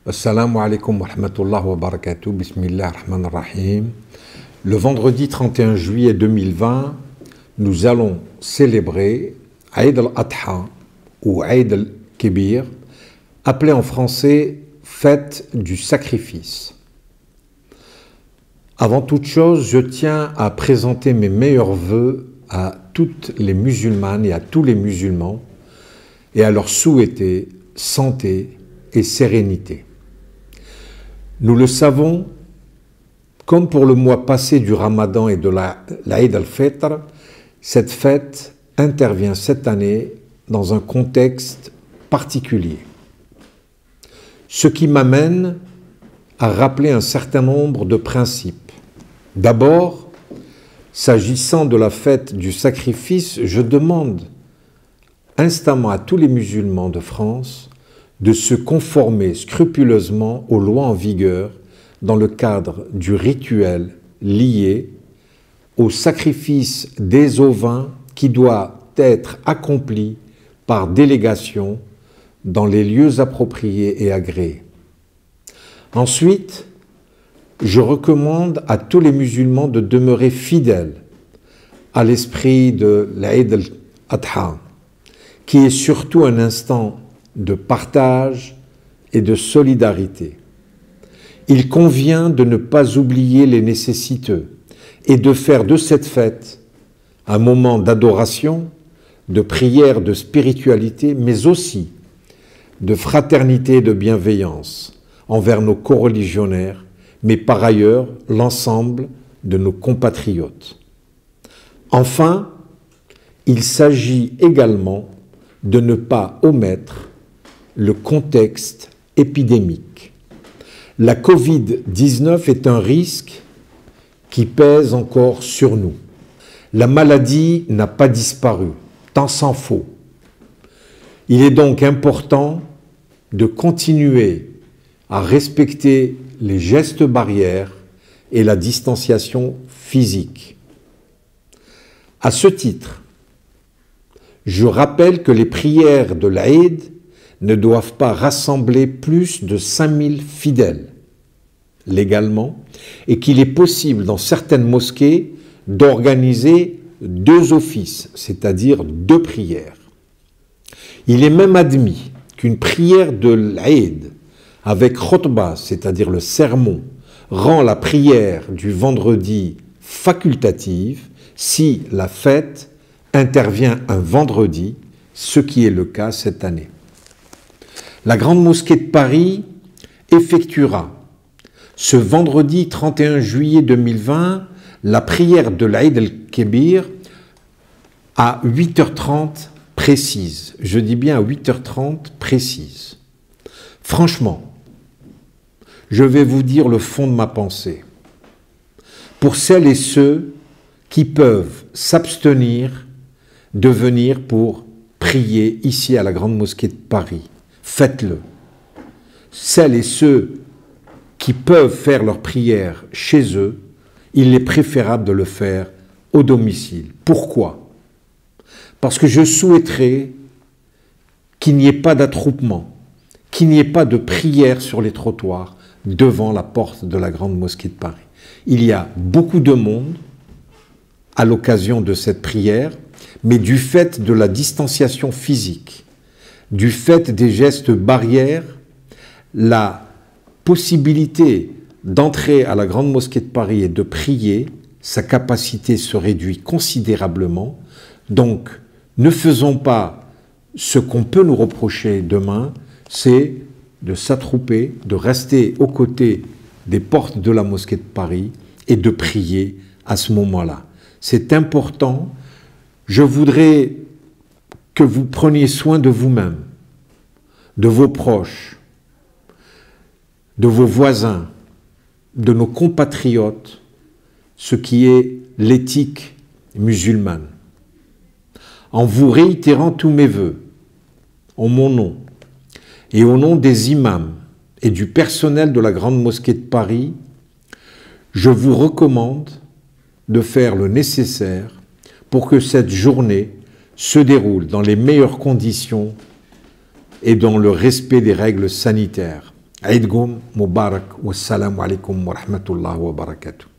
Assalamu alaikum wa rahmatullahi wa barakatuh, bismillah ar-Rahman ar-Rahim. Le vendredi 31 juillet 2020, nous allons célébrer Eid al-Adha ou Eid al-Kébir, appelé en français fête du sacrifice. Avant toute chose, je tiens à présenter mes meilleurs vœux à toutes les musulmanes et à tous les musulmans et à leur souhaiter santé et sérénité. Nous le savons, comme pour le mois passé du Ramadan et de l'Aïd al-Fitr, cette fête intervient cette année dans un contexte particulier. Ce qui m'amène à rappeler un certain nombre de principes. D'abord, s'agissant de la fête du sacrifice, je demande instamment à tous les musulmans de France de se conformer scrupuleusement aux lois en vigueur dans le cadre du rituel lié au sacrifice des ovins qui doit être accompli par délégation dans les lieux appropriés et agréés. Ensuite, je recommande à tous les musulmans de demeurer fidèles à l'esprit de l'Aïd al-Adha, qui est surtout un instant de partage et de solidarité. Il convient de ne pas oublier les nécessiteux et de faire de cette fête un moment d'adoration, de prière, de spiritualité, mais aussi de fraternité et de bienveillance envers nos coreligionnaires, mais par ailleurs l'ensemble de nos compatriotes. Enfin, il s'agit également de ne pas omettre le contexte épidémique. La Covid-19 est un risque qui pèse encore sur nous. La maladie n'a pas disparu, tant s'en faut. Il est donc important de continuer à respecter les gestes barrières et la distanciation physique. À ce titre, je rappelle que les prières de l'Aïd ne doivent pas rassembler plus de 5000 fidèles légalement et qu'il est possible dans certaines mosquées d'organiser 2 offices, c'est-à-dire 2 prières. Il est même admis qu'une prière de l'Aïd avec khotbah, c'est-à-dire le sermon, rend la prière du vendredi facultative si la fête intervient un vendredi, ce qui est le cas cette année. La Grande Mosquée de Paris effectuera ce vendredi 31 juillet 2020 la prière de l'Aïd al-Kébir à 8h30 précise. Je dis bien à 8h30 précise. Franchement, je vais vous dire le fond de ma pensée. Pour celles et ceux qui peuvent s'abstenir de venir pour prier ici à la Grande Mosquée de Paris, faites-le. Celles et ceux qui peuvent faire leur prière chez eux, il est préférable de le faire au domicile. Pourquoi? Parce que je souhaiterais qu'il n'y ait pas d'attroupement, qu'il n'y ait pas de prière sur les trottoirs devant la porte de la Grande Mosquée de Paris. Il y a beaucoup de monde à l'occasion de cette prière, mais du fait de la distanciation physique, du fait des gestes barrières, la possibilité d'entrer à la Grande Mosquée de Paris et de prier, sa capacité se réduit considérablement. Donc, ne faisons pas ce qu'on peut nous reprocher demain, c'est de s'attrouper, de rester aux côtés des portes de la Mosquée de Paris et de prier à ce moment-là. C'est important. Je voudrais que vous preniez soin de vous-même, de vos proches, de vos voisins, de nos compatriotes, ce qui est l'éthique musulmane. En vous réitérant tous mes vœux, en mon nom, et au nom des imams et du personnel de la Grande Mosquée de Paris, je vous recommande de faire le nécessaire pour que cette journée se déroule dans les meilleures conditions et dans le respect des règles sanitaires. عيدكم مبارك والسلام عليكم ورحمة الله وبركاته.